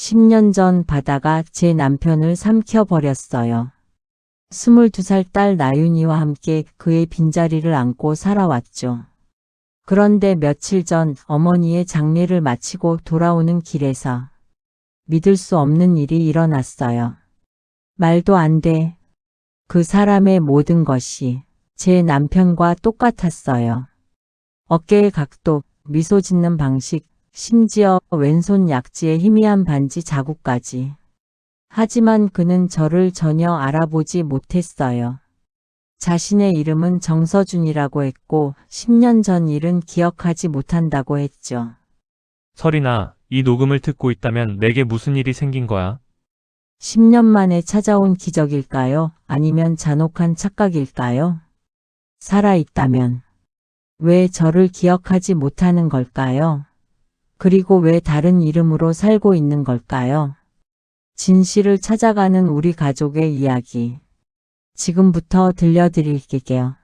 10년 전 바다가 제 남편을 삼켜버렸어요. 22살 딸 나윤이와 함께 그의 빈자리를 안고 살아왔죠. 그런데 며칠 전 어머니의 장례를 마치고 돌아오는 길에서 믿을 수 없는 일이 일어났어요. 말도 안 돼. 그 사람의 모든 것이 제 남편과 똑같았어요. 어깨의 각도, 미소 짓는 방식, 심지어 왼손 약지에 희미한 반지 자국까지. 하지만 그는 저를 전혀 알아보지 못했어요. 자신의 이름은 정서준이라고 했고 10년 전 일은 기억하지 못한다고 했죠. 설이나, 이 녹음을 듣고 있다면 내게 무슨 일이 생긴 거야? 10년 만에 찾아온 기적일까요? 아니면 잔혹한 착각일까요? 살아있다면 왜 저를 기억하지 못하는 걸까요? 그리고 왜 다른 이름으로 살고 있는 걸까요? 진실을 찾아가는 우리 가족의 이야기. 지금부터 들려드릴게요.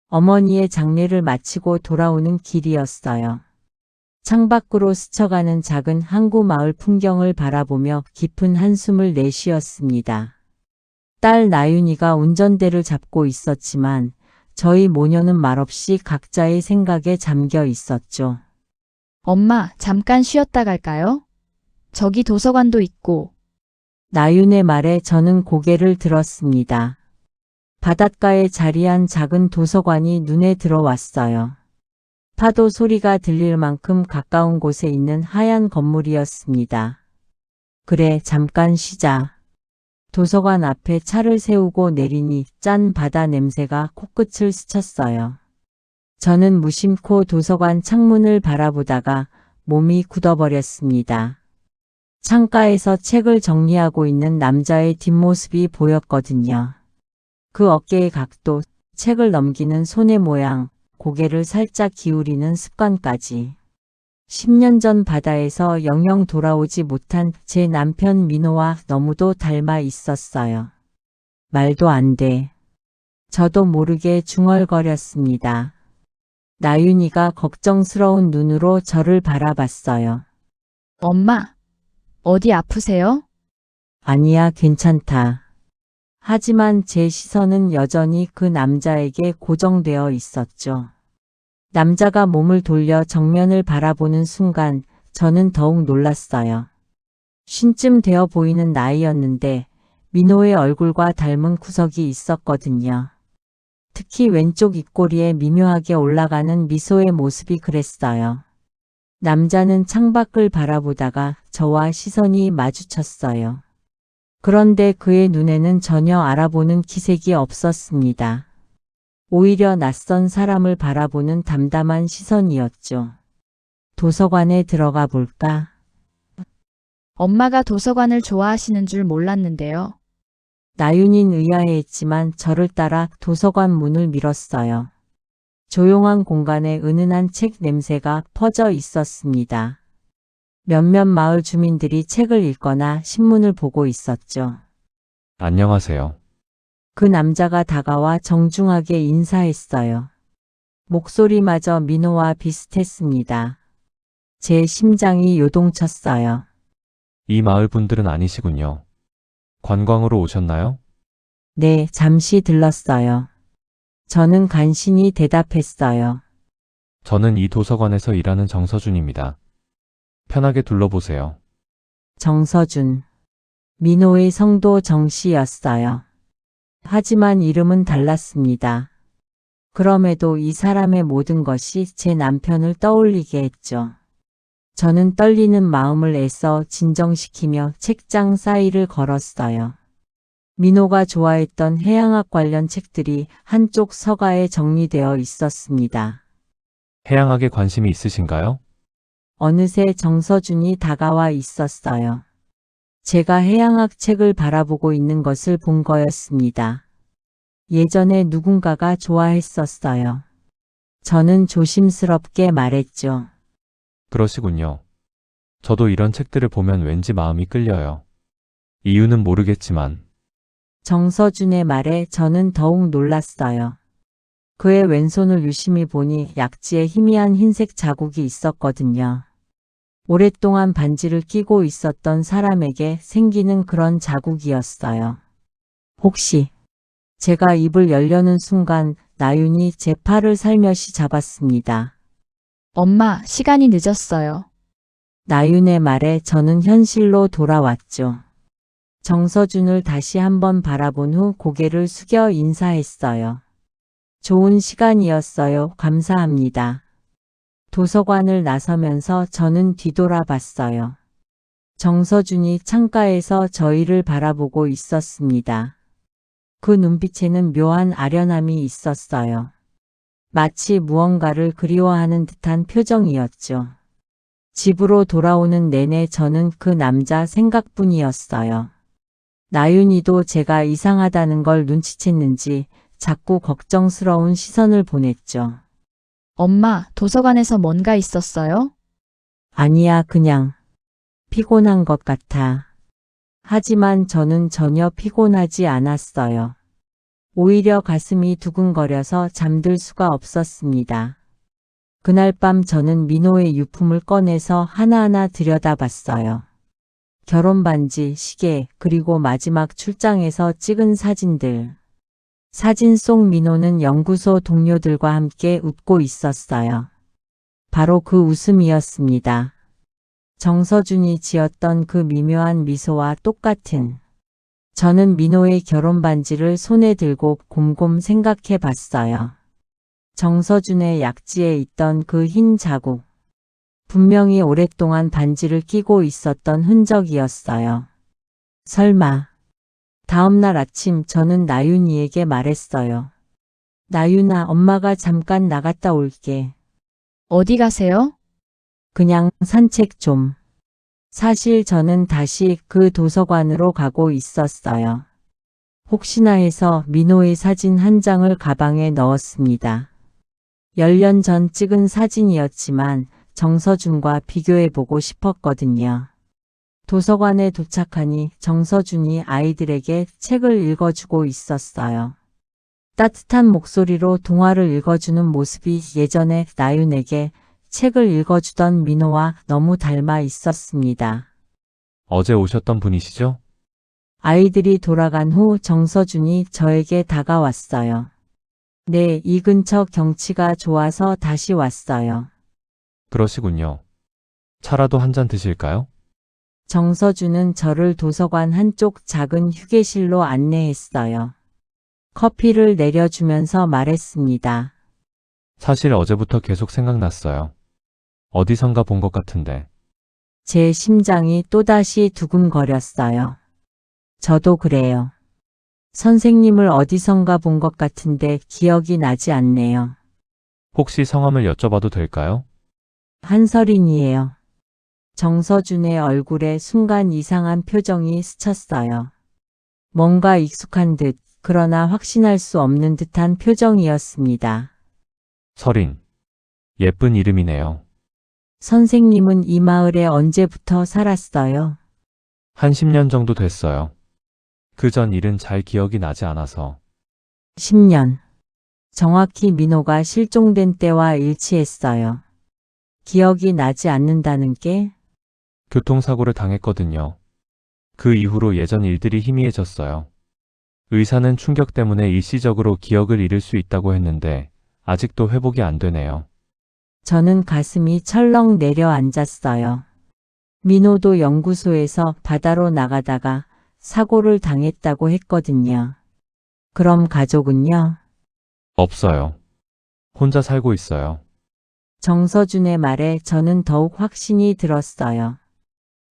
어머니의 장례를 마치고 돌아오는 길이었어요. 창밖으로 스쳐가는 작은 항구 마을 풍경을 바라보며 깊은 한숨을 내쉬었습니다. 딸 나윤이가 운전대를 잡고 있었지만 저희 모녀는 말없이 각자의 생각에 잠겨 있었죠. 엄마, 잠깐 쉬었다 갈까요? 저기 도서관도 있고. 나윤의 말에 저는 고개를 들었습니다. 바닷가에 자리한 작은 도서관이 눈에 들어왔어요. 파도 소리가 들릴 만큼 가까운 곳에 있는 하얀 건물이었습니다. 그래, 잠깐 쉬자. 도서관 앞에 차를 세우고 내리니 짠 바다 냄새가 코끝을 스쳤어요. 저는 무심코 도서관 창문을 바라보다가 몸이 굳어버렸습니다. 창가에서 책을 정리하고 있는 남자의 뒷모습이 보였거든요. 그 어깨의 각도, 책을 넘기는 손의 모양, 고개를 살짝 기울이는 습관까지. 10년 전 바다에서 영영 돌아오지 못한 제 남편 민호와 너무도 닮아 있었어요. 말도 안 돼. 저도 모르게 중얼거렸습니다. 나윤이가 걱정스러운 눈으로 저를 바라봤어요. 엄마, 어디 아프세요? 아니야, 괜찮다. 하지만 제 시선은 여전히 그 남자에게 고정되어 있었죠. 남자가 몸을 돌려 정면을 바라보는 순간 저는 더욱 놀랐어요. 쉰쯤 되어 보이는 나이였는데 민호의 얼굴과 닮은 구석이 있었거든요. 특히 왼쪽 입꼬리에 미묘하게 올라가는 미소의 모습이 그랬어요. 남자는 창밖을 바라보다가 저와 시선이 마주쳤어요. 그런데 그의 눈에는 전혀 알아보는 기색이 없었습니다. 오히려 낯선 사람을 바라보는 담담한 시선이었죠. 도서관에 들어가 볼까? 엄마가 도서관을 좋아하시는 줄 몰랐는데요. 나윤인 의아해했지만 저를 따라 도서관 문을 밀었어요. 조용한 공간에 은은한 책 냄새가 퍼져 있었습니다. 몇몇 마을 주민들이 책을 읽거나 신문을 보고 있었죠. 안녕하세요. 그 남자가 다가와 정중하게 인사했어요. 목소리마저 민호와 비슷했습니다. 제 심장이 요동쳤어요. 이 마을 분들은 아니시군요. 관광으로 오셨나요? 네, 잠시 들렀어요. 저는 간신히 대답했어요. 저는 이 도서관에서 일하는 정서준입니다. 편하게 둘러보세요. 정서준. 민호의 성도 정씨였어요. 하지만 이름은 달랐습니다. 그럼에도 이 사람의 모든 것이 제 남편을 떠올리게 했죠. 저는 떨리는 마음을 애써 진정시키며 책장 사이를 걸었어요. 민호가 좋아했던 해양학 관련 책들이 한쪽 서가에 정리되어 있었습니다. 해양학에 관심이 있으신가요? 어느새 정서준이 다가와 있었어요. 제가 해양학 책을 바라보고 있는 것을 본 거였습니다. 예전에 누군가가 좋아했었어요. 저는 조심스럽게 말했죠. 그러시군요. 저도 이런 책들을 보면 왠지 마음이 끌려요. 이유는 모르겠지만. 정서준의 말에 저는 더욱 놀랐어요. 그의 왼손을 유심히 보니 약지에 희미한 흰색 자국이 있었거든요. 오랫동안 반지를 끼고 있었던 사람에게 생기는 그런 자국이었어요. 혹시 제가 입을 열려는 순간 나윤이 제 팔을 살며시 잡았습니다. 엄마, 시간이 늦었어요. 나윤의 말에 저는 현실로 돌아왔죠. 정서준을 다시 한번 바라본 후 고개를 숙여 인사했어요. 좋은 시간이었어요. 감사합니다. 도서관을 나서면서 저는 뒤돌아봤어요. 정서준이 창가에서 저희를 바라보고 있었습니다. 그 눈빛에는 묘한 아련함이 있었어요. 마치 무언가를 그리워하는 듯한 표정이었죠. 집으로 돌아오는 내내 저는 그 남자 생각뿐이었어요. 나윤이도 제가 이상하다는 걸 눈치챘는지 자꾸 걱정스러운 시선을 보냈죠. 엄마, 도서관에서 뭔가 있었어요? 아니야, 그냥 피곤한 것 같아. 하지만 저는 전혀 피곤하지 않았어요. 오히려 가슴이 두근거려서 잠들 수가 없었습니다. 그날 밤 저는 민호의 유품을 꺼내서 하나하나 들여다봤어요. 결혼 반지, 시계, 그리고 마지막 출장에서 찍은 사진들. 사진 속 민호는 연구소 동료들과 함께 웃고 있었어요. 바로 그 웃음이었습니다. 정서준이 지었던 그 미묘한 미소와 똑같은. 저는 민호의 결혼 반지를 손에 들고 곰곰 생각해 봤어요. 정서준의 약지에 있던 그 흰 자국. 분명히 오랫동안 반지를 끼고 있었던 흔적이었어요. 설마. 다음날 아침 저는 나윤이에게 말했어요. 나윤아, 엄마가 잠깐 나갔다 올게. 어디 가세요? 그냥 산책 좀. 사실 저는 다시 그 도서관으로 가고 있었어요. 혹시나 해서 민호의 사진 한 장을 가방에 넣었습니다. 10년 전 찍은 사진이었지만 정서준과 비교해보고 싶었거든요. 도서관에 도착하니 정서준이 아이들에게 책을 읽어주고 있었어요. 따뜻한 목소리로 동화를 읽어주는 모습이 예전에 나윤에게 책을 읽어주던 민호와 너무 닮아 있었습니다. 어제 오셨던 분이시죠? 아이들이 돌아간 후 정서준이 저에게 다가왔어요. 네, 이 근처 경치가 좋아서 다시 왔어요. 그러시군요. 차라도 한 잔 드실까요? 정서준은 저를 도서관 한쪽 작은 휴게실로 안내했어요. 커피를 내려주면서 말했습니다. 사실 어제부터 계속 생각났어요. 어디선가 본 것 같은데. 제 심장이 또다시 두근거렸어요. 저도 그래요. 선생님을 어디선가 본 것 같은데 기억이 나지 않네요. 혹시 성함을 여쭤봐도 될까요? 한설인이에요. 정서준의 얼굴에 순간 이상한 표정이 스쳤어요. 뭔가 익숙한 듯, 그러나 확신할 수 없는 듯한 표정이었습니다. 설인. 예쁜 이름이네요. 선생님은 이 마을에 언제부터 살았어요? 한 10년 정도 됐어요. 그 전 일은 잘 기억이 나지 않아서. 10년. 정확히 민호가 실종된 때와 일치했어요. 기억이 나지 않는다는 게? 교통사고를 당했거든요. 그 이후로 예전 일들이 희미해졌어요. 의사는 충격 때문에 일시적으로 기억을 잃을 수 있다고 했는데 아직도 회복이 안 되네요. 저는 가슴이 철렁 내려앉았어요. 민호도 연구소에서 바다로 나가다가 사고를 당했다고 했거든요. 그럼 가족은요? 없어요. 혼자 살고 있어요. 정서준의 말에 저는 더욱 확신이 들었어요.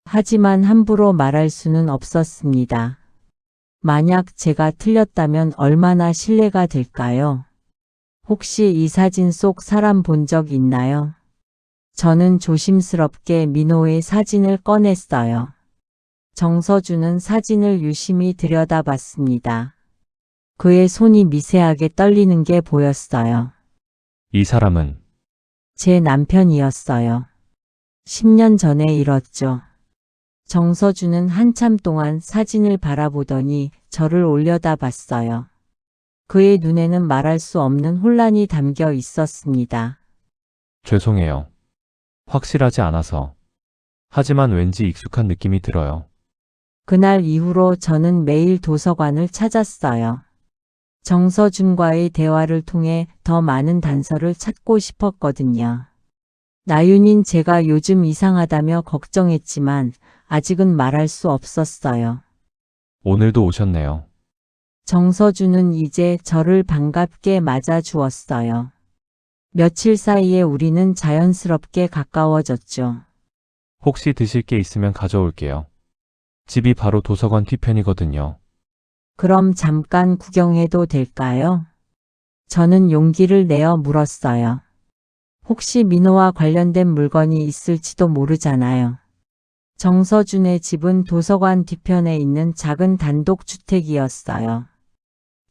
하지만 함부로 말할 수는 없었습니다. 만약 제가 틀렸다면 얼마나 신뢰가 될까요? 혹시 이 사진 속 사람 본 적 있나요? 저는 조심스럽게 민호의 사진을 꺼냈어요. 정서준은 사진을 유심히 들여다봤습니다. 그의 손이 미세하게 떨리는 게 보였어요. 이 사람은 제 남편이었어요. 10년 전에 잃었죠. 정서준은 한참 동안 사진을 바라보더니 저를 올려다봤어요. 그의 눈에는 말할 수 없는 혼란이 담겨 있었습니다. 죄송해요. 확실하지 않아서. 하지만 왠지 익숙한 느낌이 들어요. 그날 이후로 저는 매일 도서관을 찾았어요. 정서준과의 대화를 통해 더 많은 단서를 찾고 싶었거든요. 나윤인 제가 요즘 이상하다며 걱정했지만 아직은 말할 수 없었어요. 오늘도 오셨네요. 정서준은 이제 저를 반갑게 맞아주었어요. 며칠 사이에 우리는 자연스럽게 가까워졌죠. 혹시 드실 게 있으면 가져올게요. 집이 바로 도서관 뒤편이거든요. 그럼 잠깐 구경해도 될까요? 저는 용기를 내어 물었어요. 혹시 민호와 관련된 물건이 있을지도 모르잖아요. 정서준의 집은 도서관 뒤편에 있는 작은 단독주택이었어요.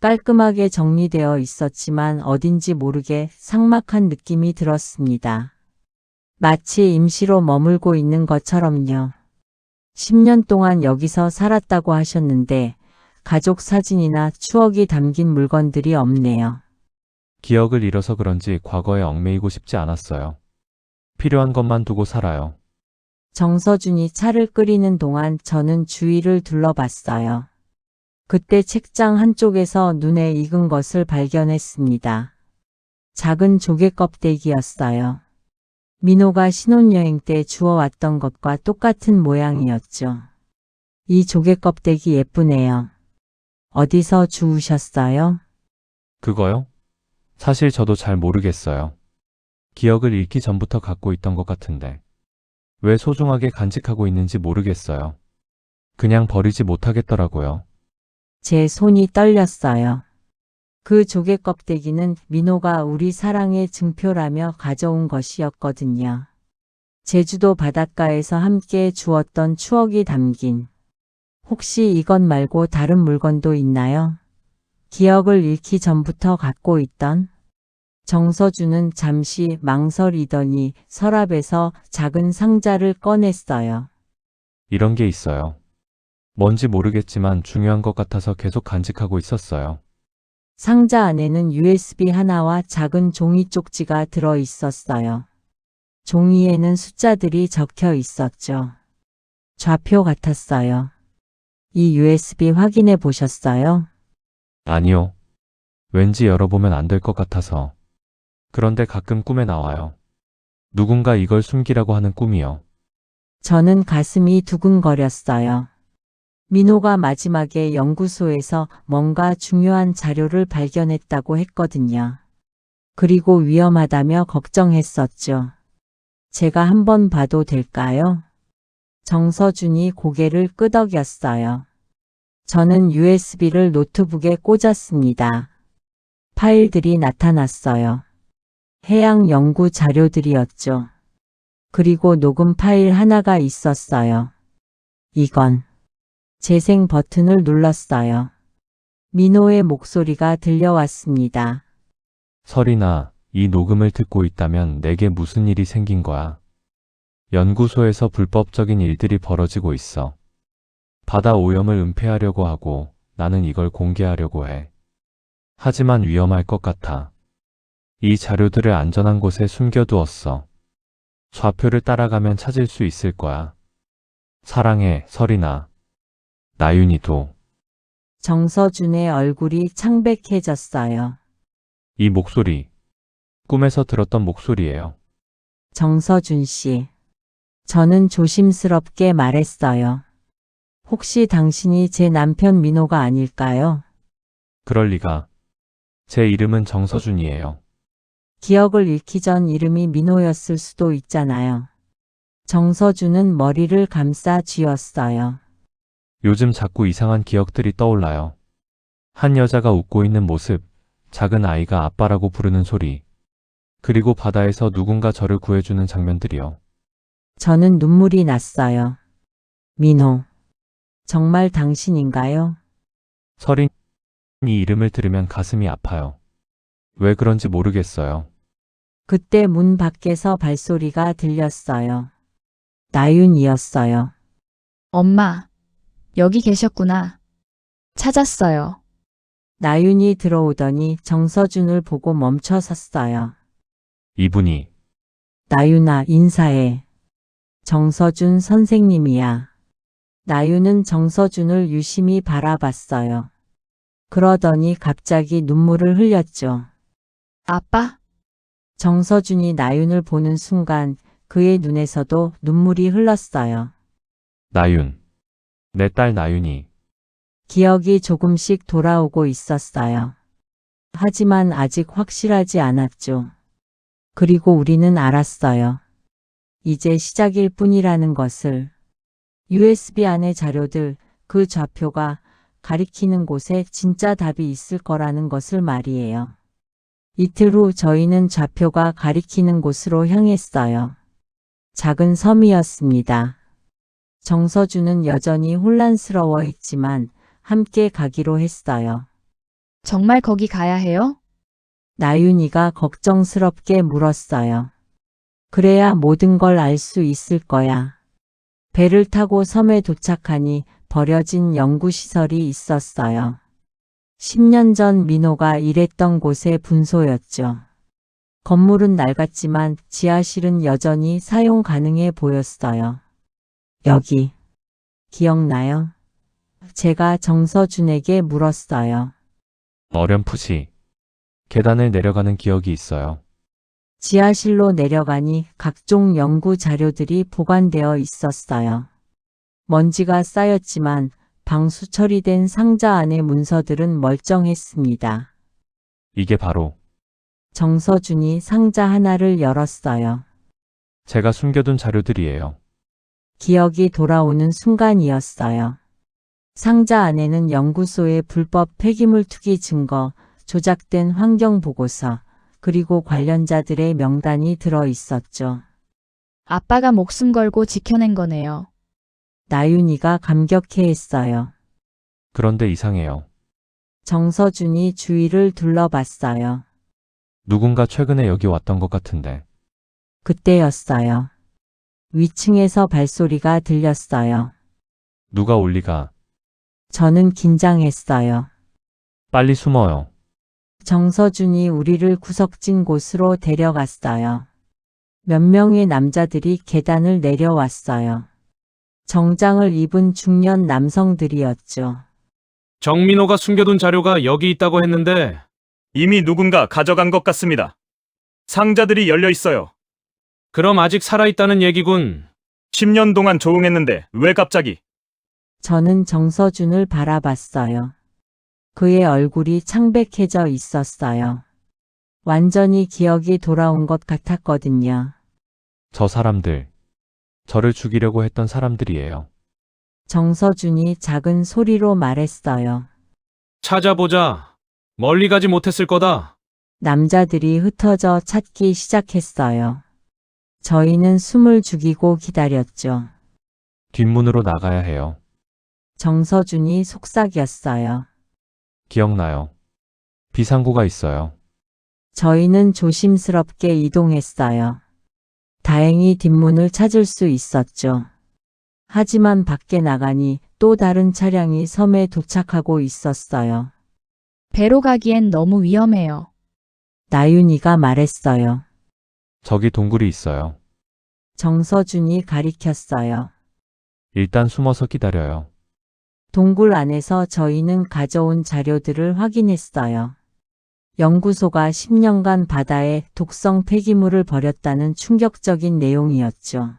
깔끔하게 정리되어 있었지만 어딘지 모르게 삭막한 느낌이 들었습니다. 마치 임시로 머물고 있는 것처럼요. 10년 동안 여기서 살았다고 하셨는데 가족 사진이나 추억이 담긴 물건들이 없네요. 기억을 잃어서 그런지 과거에 얽매이고 싶지 않았어요. 필요한 것만 두고 살아요. 정서준이 차를 끓이는 동안 저는 주위를 둘러봤어요. 그때 책장 한쪽에서 눈에 익은 것을 발견했습니다. 작은 조개 껍데기였어요. 민호가 신혼여행 때 주워왔던 것과 똑같은 모양이었죠. 이 조개 껍데기 예쁘네요. 어디서 주우셨어요? 그거요? 사실 저도 잘 모르겠어요. 기억을 잃기 전부터 갖고 있던 것 같은데. 왜 소중하게 간직하고 있는지 모르겠어요. 그냥 버리지 못하겠더라고요. 제 손이 떨렸어요. 그 조개 껍데기는 민호가 우리 사랑의 증표라며 가져온 것이었거든요. 제주도 바닷가에서 함께 주웠던 추억이 담긴. 혹시 이것 말고 다른 물건도 있나요? 기억을 잃기 전부터 갖고 있던? 정서준은 잠시 망설이더니 서랍에서 작은 상자를 꺼냈어요. 이런 게 있어요. 뭔지 모르겠지만 중요한 것 같아서 계속 간직하고 있었어요. 상자 안에는 USB 하나와 작은 종이 쪽지가 들어 있었어요. 종이에는 숫자들이 적혀 있었죠. 좌표 같았어요. 이 USB 확인해 보셨어요? 아니요. 왠지 열어보면 안 될 것 같아서. 그런데 가끔 꿈에 나와요. 누군가 이걸 숨기라고 하는 꿈이요. 저는 가슴이 두근거렸어요. 민호가 마지막에 연구소에서 뭔가 중요한 자료를 발견했다고 했거든요. 그리고 위험하다며 걱정했었죠. 제가 한번 봐도 될까요? 정서준이 고개를 끄덕였어요. 저는 USB를 노트북에 꽂았습니다. 파일들이 나타났어요. 해양 연구 자료들이었죠. 그리고 녹음 파일 하나가 있었어요. 이건 재생 버튼을 눌렀어요. 민호의 목소리가 들려왔습니다. 설이나 이 녹음을 듣고 있다면 내게 무슨 일이 생긴 거야. 연구소에서 불법적인 일들이 벌어지고 있어. 바다 오염을 은폐하려고 하고 나는 이걸 공개하려고 해. 하지만 위험할 것 같아. 이 자료들을 안전한 곳에 숨겨두었어. 좌표를 따라가면 찾을 수 있을 거야. 사랑해, 설이나. 나윤이도. 정서준의 얼굴이 창백해졌어요. 이 목소리. 꿈에서 들었던 목소리예요. 정서준 씨. 저는 조심스럽게 말했어요. 혹시 당신이 제 남편 민호가 아닐까요? 그럴 리가. 제 이름은 정서준이에요. 기억을 잃기 전 이름이 민호였을 수도 있잖아요. 정서준은 머리를 감싸 쥐었어요. 요즘 자꾸 이상한 기억들이 떠올라요. 한 여자가 웃고 있는 모습, 작은 아이가 아빠라고 부르는 소리, 그리고 바다에서 누군가 저를 구해주는 장면들이요. 저는 눈물이 났어요. 민호. 정말 당신인가요? 설인 이 이름을 들으면 가슴이 아파요. 왜 그런지 모르겠어요. 그때 문 밖에서 발소리가 들렸어요. 나윤이었어요. 엄마, 여기 계셨구나. 찾았어요. 나윤이 들어오더니 정서준을 보고 멈춰 섰어요. 이분이 나윤아, 인사해. 정서준 선생님이야. 나윤은 정서준을 유심히 바라봤어요. 그러더니 갑자기 눈물을 흘렸죠. 아빠, 정서준이 나윤을 보는 순간 그의 눈에서도 눈물이 흘렀어요. 나윤. 내 딸 나윤이. 기억이 조금씩 돌아오고 있었어요. 하지만 아직 확실하지 않았죠. 그리고 우리는 알았어요. 이제 시작일 뿐이라는 것을. USB 안의 자료들, 그 좌표가 가리키는 곳에 진짜 답이 있을 거라는 것을 말이에요. 이틀 후 저희는 좌표가 가리키는 곳으로 향했어요. 작은 섬이었습니다. 정서준은 여전히 혼란스러워했지만 함께 가기로 했어요. 정말 거기 가야 해요? 나윤이가 걱정스럽게 물었어요. 그래야 모든 걸 알 수 있을 거야. 배를 타고 섬에 도착하니 버려진 연구시설이 있었어요. 10년 전 민호가 일했던 곳의 분소였죠. 건물은 낡았지만 지하실은 여전히 사용 가능해 보였어요. 여기, 기억나요? 제가 정서준에게 물었어요. 어렴풋이. 계단을 내려가는 기억이 있어요. 지하실로 내려가니 각종 연구 자료들이 보관되어 있었어요. 먼지가 쌓였지만 방수 처리된 상자 안의 문서들은 멀쩡했습니다. 이게 바로 정서준이 상자 하나를 열었어요. 제가 숨겨둔 자료들이에요. 기억이 돌아오는 순간이었어요. 상자 안에는 연구소의 불법 폐기물 투기 증거, 조작된 환경 보고서, 그리고 관련자들의 명단이 들어 있었죠. 아빠가 목숨 걸고 지켜낸 거네요. 나윤이가 감격해했어요. 그런데 이상해요. 정서준이 주위를 둘러봤어요. 누군가 최근에 여기 왔던 것 같은데. 그때였어요. 위층에서 발소리가 들렸어요. 누가 올 리가. 저는 긴장했어요. 빨리 숨어요. 정서준이 우리를 구석진 곳으로 데려갔어요. 몇 명의 남자들이 계단을 내려왔어요. 정장을 입은 중년 남성들이었죠. 정민호가 숨겨둔 자료가 여기 있다고 했는데 이미 누군가 가져간 것 같습니다. 상자들이 열려 있어요. 그럼 아직 살아있다는 얘기군. 10년 동안 조용했는데 왜 갑자기? 저는 정서준을 바라봤어요. 그의 얼굴이 창백해져 있었어요. 완전히 기억이 돌아온 것 같았거든요. 저 사람들. 저를 죽이려고 했던 사람들이에요. 정서준이 작은 소리로 말했어요. 찾아보자. 멀리 가지 못했을 거다. 남자들이 흩어져 찾기 시작했어요. 저희는 숨을 죽이고 기다렸죠. 뒷문으로 나가야 해요. 정서준이 속삭였어요. 기억나요. 비상구가 있어요. 저희는 조심스럽게 이동했어요. 다행히 뒷문을 찾을 수 있었죠. 하지만 밖에 나가니 또 다른 차량이 섬에 도착하고 있었어요. 배로 가기엔 너무 위험해요. 나윤이가 말했어요. 저기 동굴이 있어요. 정서준이 가리켰어요. 일단 숨어서 기다려요. 동굴 안에서 저희는 가져온 자료들을 확인했어요. 연구소가 10년간 바다에 독성 폐기물을 버렸다는 충격적인 내용이었죠.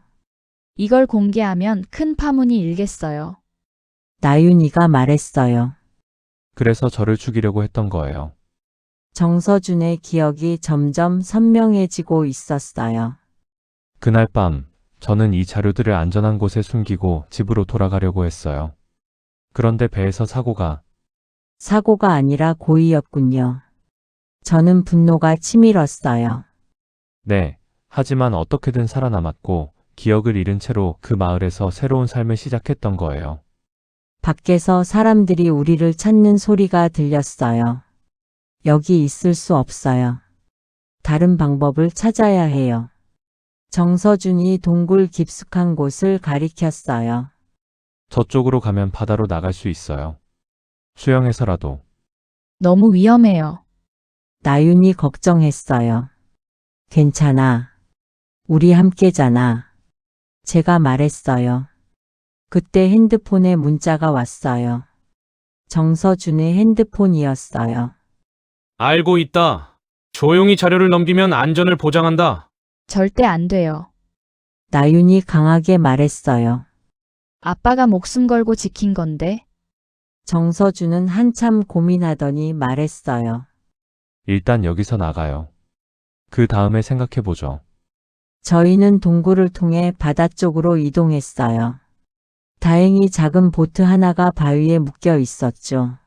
이걸 공개하면 큰 파문이 일겠어요. 나윤이가 말했어요. 그래서 저를 죽이려고 했던 거예요. 정서준의 기억이 점점 선명해지고 있었어요. 그날 밤, 저는 이 자료들을 안전한 곳에 숨기고 집으로 돌아가려고 했어요. 그런데 배에서 사고가 아니라 고의였군요. 저는 분노가 치밀었어요. 네, 하지만 어떻게든 살아남았고 기억을 잃은 채로 그 마을에서 새로운 삶을 시작했던 거예요. 밖에서 사람들이 우리를 찾는 소리가 들렸어요. 여기 있을 수 없어요. 다른 방법을 찾아야 해요. 정서준이 동굴 깊숙한 곳을 가리켰어요. 저쪽으로 가면 바다로 나갈 수 있어요. 수영해서라도. 너무 위험해요. 나윤이 걱정했어요. 괜찮아. 우리 함께잖아. 제가 말했어요. 그때 핸드폰에 문자가 왔어요. 정서준의 핸드폰이었어요. 알고 있다. 조용히 자료를 넘기면 안전을 보장한다. 절대 안 돼요. 나윤이 강하게 말했어요. 아빠가 목숨 걸고 지킨 건데. 정서준은 한참 고민하더니 말했어요. 일단 여기서 나가요. 그 다음에 생각해보죠. 저희는 동굴을 통해 바다 쪽으로 이동했어요. 다행히 작은 보트 하나가 바위에 묶여 있었죠.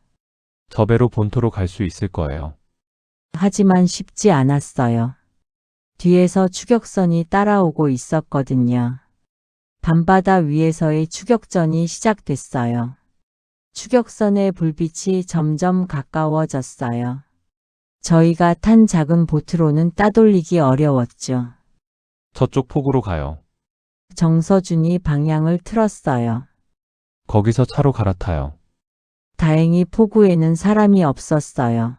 저 배로 본토로 갈 수 있을 거예요. 하지만 쉽지 않았어요. 뒤에서 추격선이 따라오고 있었거든요. 밤바다 위에서의 추격전이 시작됐어요. 추격선의 불빛이 점점 가까워졌어요. 저희가 탄 작은 보트로는 따돌리기 어려웠죠. 저쪽 폭으로 가요. 정서준이 방향을 틀었어요. 거기서 차로 갈아타요. 다행히 포구에는 사람이 없었어요.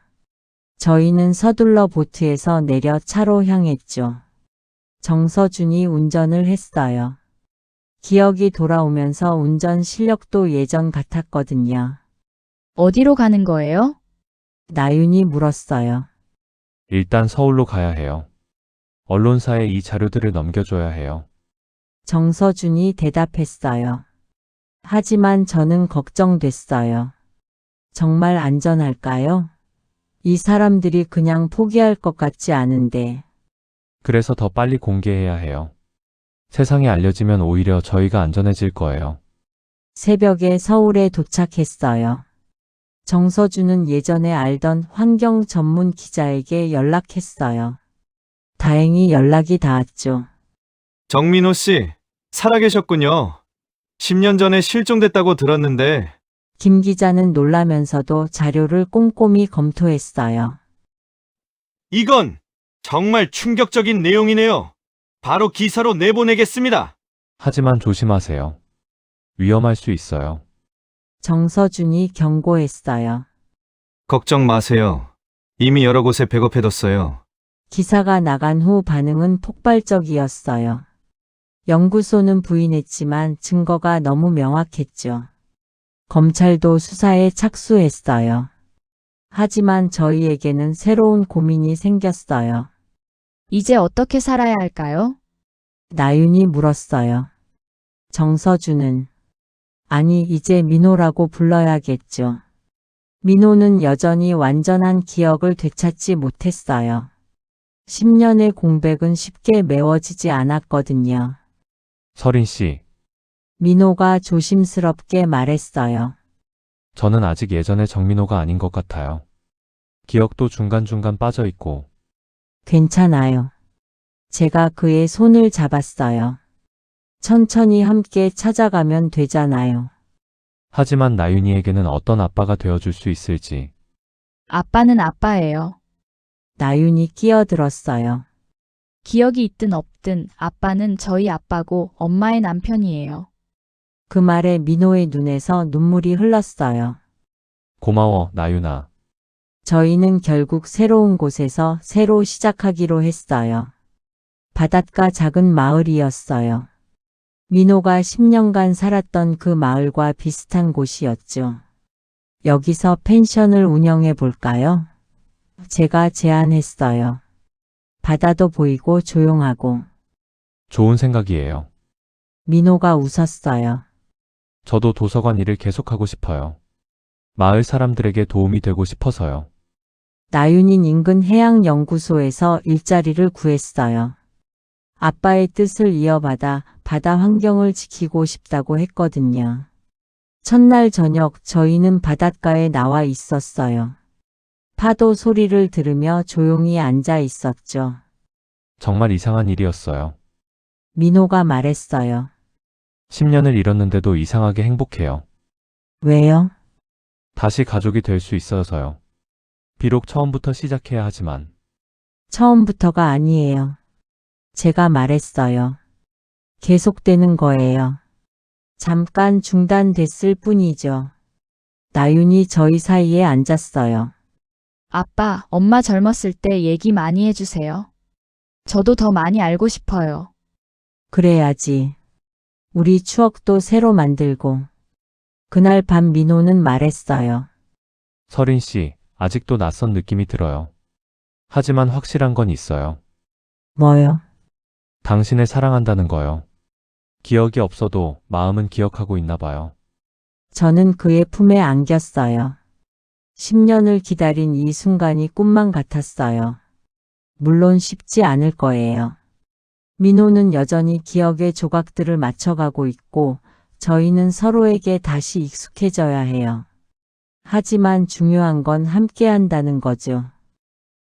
저희는 서둘러 보트에서 내려 차로 향했죠. 정서준이 운전을 했어요. 기억이 돌아오면서 운전 실력도 예전 같았거든요. 어디로 가는 거예요? 나윤이 물었어요. 일단 서울로 가야 해요. 언론사에 이 자료들을 넘겨줘야 해요. 정서준이 대답했어요. 하지만 저는 걱정됐어요. 정말 안전할까요? 이 사람들이 그냥 포기할 것 같지 않은데. 그래서 더 빨리 공개해야 해요. 세상에 알려지면 오히려 저희가 안전해질 거예요. 새벽에 서울에 도착했어요. 정서준은 예전에 알던 환경 전문 기자에게 연락했어요. 다행히 연락이 닿았죠. 정민호 씨, 살아계셨군요. 10년 전에 실종됐다고 들었는데, 김 기자는 놀라면서도 자료를 꼼꼼히 검토했어요. 이건 정말 충격적인 내용이네요. 바로 기사로 내보내겠습니다. 하지만 조심하세요. 위험할 수 있어요. 정서준이 경고했어요. 걱정 마세요. 이미 여러 곳에 백업해뒀어요. 기사가 나간 후 반응은 폭발적이었어요. 연구소는 부인했지만 증거가 너무 명확했죠. 검찰도 수사에 착수했어요. 하지만 저희에게는 새로운 고민이 생겼어요. 이제 어떻게 살아야 할까요? 나윤이 물었어요. 정서준은 아니 이제 민호라고 불러야겠죠. 민호는 여전히 완전한 기억을 되찾지 못했어요. 10년의 공백은 쉽게 메워지지 않았거든요. 서린 씨, 민호가 조심스럽게 말했어요. 저는 아직 예전의 정민호가 아닌 것 같아요. 기억도 중간중간 빠져 있고, 괜찮아요. 제가 그의 손을 잡았어요. 천천히 함께 찾아가면 되잖아요. 하지만 나윤이에게는 어떤 아빠가 되어줄 수 있을지, 아빠는 아빠예요. 나윤이 끼어들었어요. 기억이 있든 없든 아빠는 저희 아빠고 엄마의 남편이에요. 그 말에 민호의 눈에서 눈물이 흘렀어요. 고마워, 나윤아. 저희는 결국 새로운 곳에서 새로 시작하기로 했어요. 바닷가 작은 마을이었어요. 민호가 10년간 살았던 그 마을과 비슷한 곳이었죠. 여기서 펜션을 운영해 볼까요? 제가 제안했어요. 바다도 보이고 조용하고. 좋은 생각이에요. 민호가 웃었어요. 저도 도서관 일을 계속하고 싶어요. 마을 사람들에게 도움이 되고 싶어서요. 나윤인 인근 해양연구소에서 일자리를 구했어요. 아빠의 뜻을 이어받아 바다 환경을 지키고 싶다고 했거든요. 첫날 저녁 저희는 바닷가에 나와 있었어요. 파도 소리를 들으며 조용히 앉아 있었죠. 정말 이상한 일이었어요. 민호가 말했어요. 10년을 잃었는데도 이상하게 행복해요. 왜요? 다시 가족이 될 수 있어서요. 비록 처음부터 시작해야 하지만, 처음부터가 아니에요. 제가 말했어요. 계속되는 거예요. 잠깐 중단됐을 뿐이죠. 나윤이 저희 사이에 앉았어요. 아빠, 엄마 젊었을 때 얘기 많이 해주세요. 저도 더 많이 알고 싶어요. 그래야지. 우리 추억도 새로 만들고. 그날 밤 민호는 말했어요. 서린 씨, 아직도 낯선 느낌이 들어요. 하지만 확실한 건 있어요. 뭐요? 당신을 사랑한다는 거요. 기억이 없어도 마음은 기억하고 있나 봐요. 저는 그의 품에 안겼어요. 10년을 기다린 이 순간이 꿈만 같았어요. 물론 쉽지 않을 거예요. 민호는 여전히 기억의 조각들을 맞춰가고 있고 저희는 서로에게 다시 익숙해져야 해요. 하지만 중요한 건 함께 한다는 거죠.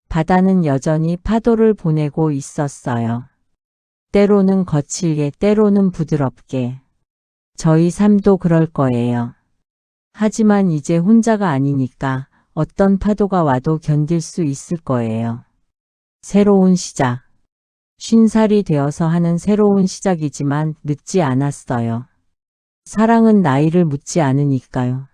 바다는 여전히 파도를 보내고 있었어요. 때로는 거칠게, 때로는 부드럽게. 저희 삶도 그럴 거예요. 하지만 이제 혼자가 아니니까 어떤 파도가 와도 견딜 수 있을 거예요. 새로운 시작. 50살이 되어서 하는 새로운 시작이지만 늦지 않았어요. 사랑은 나이를 묻지 않으니까요.